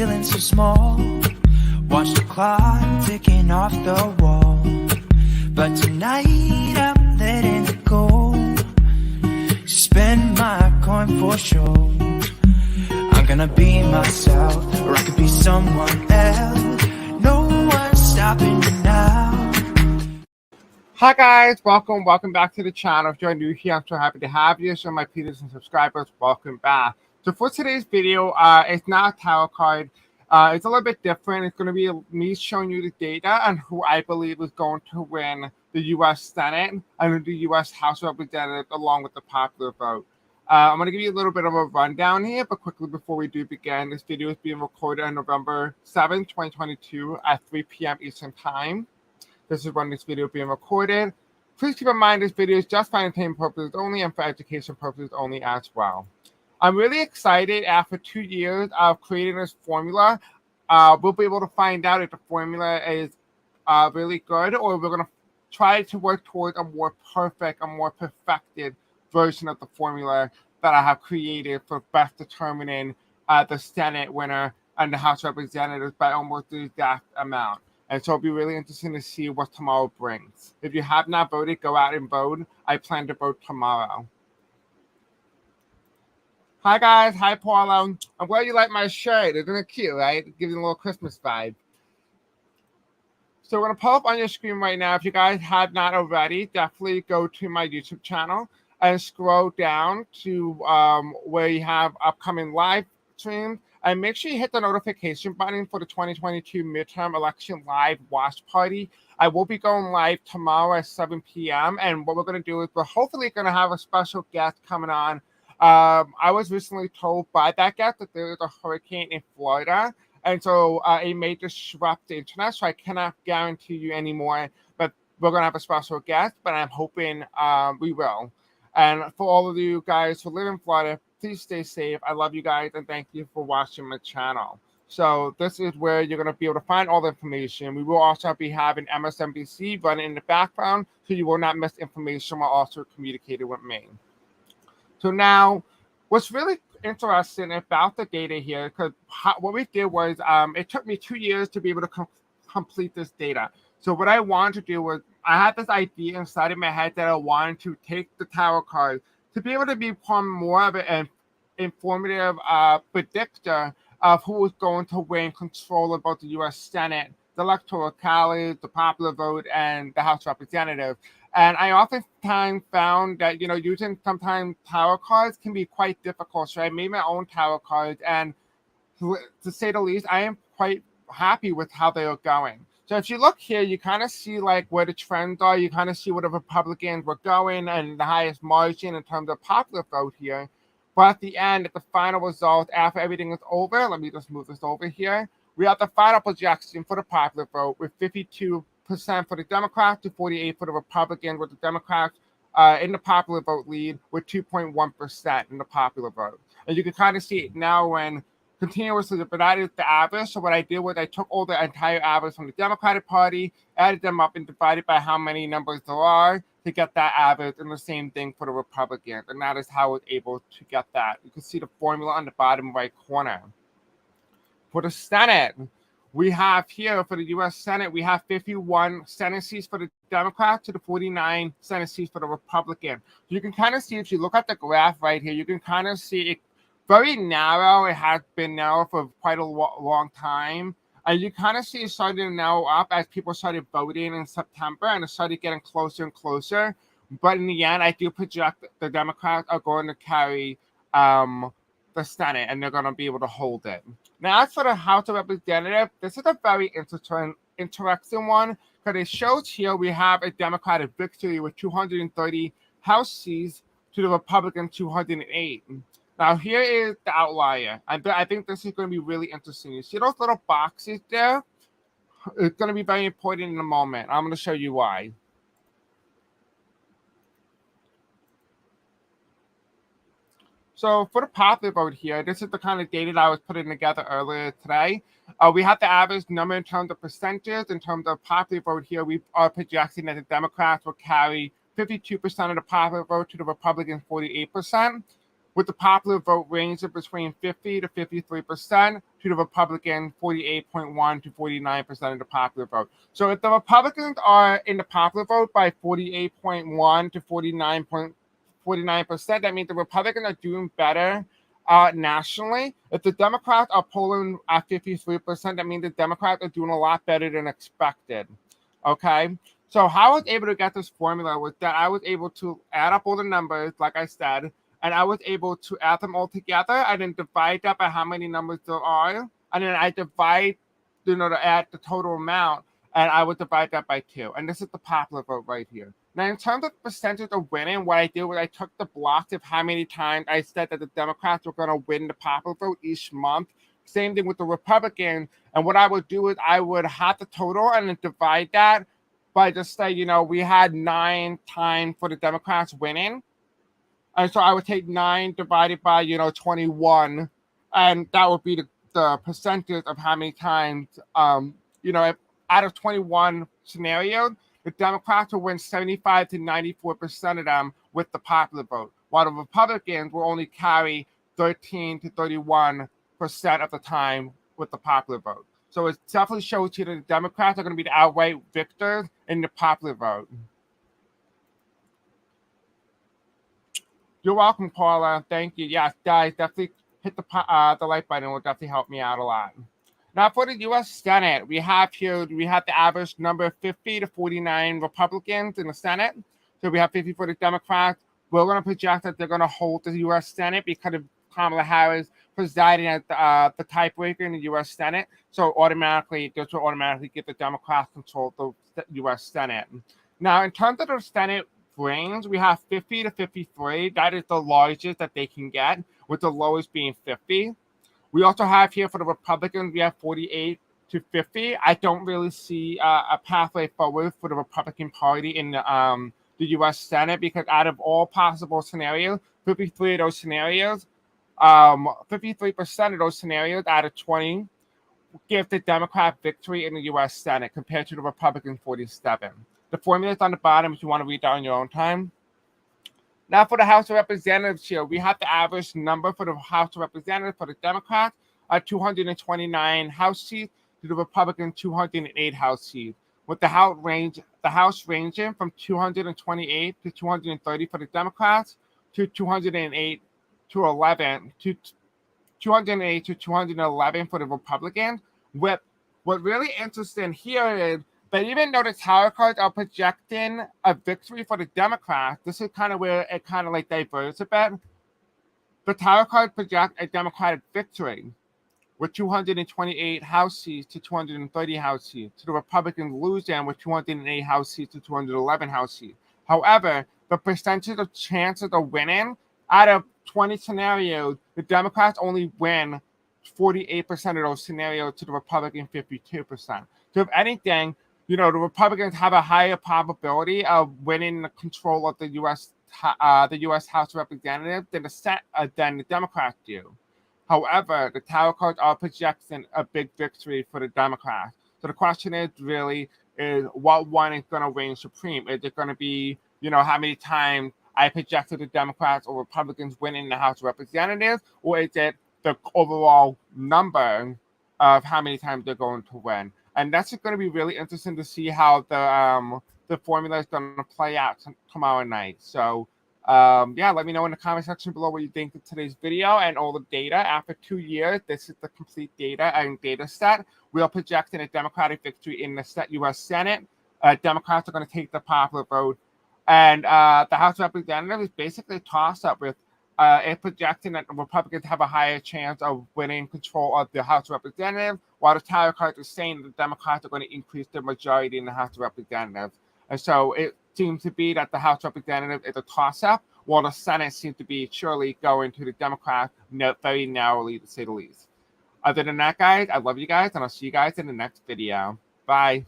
feeling so small. Watch the clock ticking off the wall. But tonight I'm letting it go. Spend my coin for sure. I'm gonna be myself, or I could be someone else. No one's stopping me now. Hi guys, welcome back to the channel. If you're new here, I'm so happy to have you. So my peers and subscribers, welcome back. So for today's video, it's not a tarot card. It's a little bit different. It's going to be me showing you the data and who I believe is going to win the U.S. Senate and the U.S. House of Representatives along with the popular vote. I'm going to give you a little bit of a rundown here, but quickly before we do begin, this video is being recorded on November 7th, 2022 at 3 p.m. Eastern Time. This is when this video is being recorded. Please keep in mind this video is just for entertainment purposes only and for education purposes only as well. I'm really excited after 2 years of creating this formula. We'll be able to find out if the formula is really good, or we're going to try to work towards a more perfect, a more perfected version of the formula that I have created for best determining the Senate winner and the House of Representatives by almost the exact amount. And so it'll be really interesting to see what tomorrow brings. If you have not voted, go out and vote. I plan to vote tomorrow. Hi guys, hi Paula. I'm glad you like my shirt. Isn't it cute, right? It gives you a little Christmas vibe. So we're gonna pull up on your screen right now. If you guys have not already, definitely go to my YouTube channel and scroll down to where you have upcoming live streams. And make sure you hit the notification button for the 2022 midterm election live watch party. I will be going live tomorrow at 7 p.m. And what we're going to do is we're hopefully going to have a special guest coming on. I was recently told by that guest that there is a hurricane in Florida. And so it may disrupt the internet. So I cannot guarantee you anymore. But we're going to have a special guest. But I'm hoping we will. And for all of you guys who live in Florida, please stay safe. I love you guys, and thank you for watching my channel. So this is where you're going to be able to find all the information. We will also be having MSNBC running in the background, so you will not miss information while also communicating with me. So now, what's really interesting about the data here, because what we did was, it took me 2 years to be able to complete this data. So what I wanted to do was, I had this idea inside of my head that I wanted to take the tarot cards to be able to become more of an informative predictor of who is going to win control about the U.S. Senate, the Electoral College, the popular vote, and the House of Representatives. And I oftentimes found that, using sometimes tarot cards can be quite difficult. So I made my own tarot cards, and to say the least, I am quite happy with how they are going. So if you look here, you kind of see like where the trends are. You kind of see where the Republicans were going and the highest margin in terms of popular vote here. But at the end, at the final result, after everything is over, let me just move this over here. We have the final projection for the popular vote with 52% for the Democrats to 48% for the Republicans, with the Democrats in the popular vote lead with 2.1% in the popular vote. And you can kind of see it now when continuously, but that is the average. So what I did was I took all the entire average from the Democratic Party, added them up and divided by how many numbers there are to get that average, and the same thing for the Republicans. And that is how I was able to get that. You can see the formula on the bottom right corner. For the Senate, we have here for the U.S. Senate, we have 51 Senate seats for the Democrats to the 49 Senate seats for the Republicans. You can kind of see, if you look at the graph right here, you can kind of see it very narrow. It has been narrow for quite a long time. And you kind of see it starting to narrow up as people started voting in September, and it started getting closer and closer. But in the end, I do project that the Democrats are going to carry the Senate, and they're going to be able to hold it. Now, as for the House of Representatives, this is a very interesting one, because it shows here we have a Democratic victory with 230 House seats to the Republican 208. Now, here is the outlier. I think this is going to be really interesting. You see those little boxes there? It's going to be very important in a moment. I'm going to show you why. So for the popular vote here, this is the kind of data that I was putting together earlier today. We have the average number in terms of percentages. In terms of popular vote here, we are projecting that the Democrats will carry 52% of the popular vote to the Republicans 48%. With the popular vote ranging between 50 to 53% to to the Republican 48.1 to 49% of the popular vote. So if the Republicans are in the popular vote by 48.1 to 49%, that means the Republicans are doing better nationally. If the Democrats are polling at 53%, that means the Democrats are doing a lot better than expected. Okay, so how I was able to get this formula was that I was able to add up all the numbers, like I said, and I was able to add them all together and then divide that by how many numbers there are, and then I divide, to add the total amount, and I would divide that by 2. And this is the popular vote right here. Now, in terms of percentage of winning, what I did was I took the blocks of how many times I said that the Democrats were going to win the popular vote each month. Same thing with the Republicans. And what I would do is I would have the total and then divide that by just say, we had 9 times for the Democrats winning. And so I would take 9 divided by, 21. And that would be the percentage of how many times, if out of 21 scenarios, the Democrats will win 75 to 94% of them with the popular vote, while the Republicans will only carry 13 to 31% of the time with the popular vote. So it definitely shows you that the Democrats are going to be the outright victors in the popular vote. You're welcome, Paula. Thank you. Yes, guys, definitely hit the like button. It will definitely help me out a lot. Now, for the U.S. Senate, we have the average number 50 to 49 Republicans in the Senate. So we have 50 for the Democrats. We're going to project that they're going to hold the U.S. Senate because of Kamala Harris presiding as the tiebreaker in the U.S. Senate. So this will automatically give the Democrats control of the U.S. Senate. Now, in terms of the Senate range, we have 50 to 53. That is the largest that they can get, with the lowest being 50. We also have here for the Republicans, we have 48 to 50. I don't really see a pathway forward for the Republican Party in the U.S. Senate, because out of all possible scenarios, 53 of those scenarios, 53% of those scenarios out of 20 give the Democrat victory in the U.S. Senate compared to the Republican 47. The formula is on the bottom if you want to read that on your own time. Now for the House of Representatives here, we have the average number for the House of Representatives for the Democrats, 229 House seats, to the Republican 208 House seats, with the House ranging from 228 to 230 for the Democrats, to 208 to 211 for the Republicans. What really interesting here is that even though the tower cards are projecting a victory for the Democrats, this is kind of where it kind of like diverges a bit. The tower cards project a Democratic victory with 228 House seats to 230 House seats, to the Republicans losing with 208 House seats to 211 House seats. However, the percentage of chances of winning, out of 20 scenarios, the Democrats only win 48% of those scenarios to the Republican 52%. So if anything, the Republicans have a higher probability of winning the control of the U.S. House of Representatives than the Democrats do. However, the tower cards are projecting a big victory for the Democrats. So the question is what one is going to reign supreme? Is it going to be, how many times I projected the Democrats or Republicans winning the House of Representatives, or is it the overall number of how many times they're going to win? And that's going to be really interesting to see how the formula is going to play out tomorrow night. So, let me know in the comment section below what you think of today's video and all the data. After 2 years, this is the complete data and data set. We are projecting a Democratic victory in the U.S. Senate. Democrats are going to take the popular vote. And the House of Representatives is basically a toss-up with it projecting that the Republicans have a higher chance of winning control of the House of Representatives, while the tower cards are saying that the Democrats are going to increase their majority in the House of Representatives. And so it seems to be that the House of Representatives is a toss-up, while the Senate seems to be surely going to the Democrats very narrowly, to say the least. Other than that, guys, I love you guys, and I'll see you guys in the next video. Bye.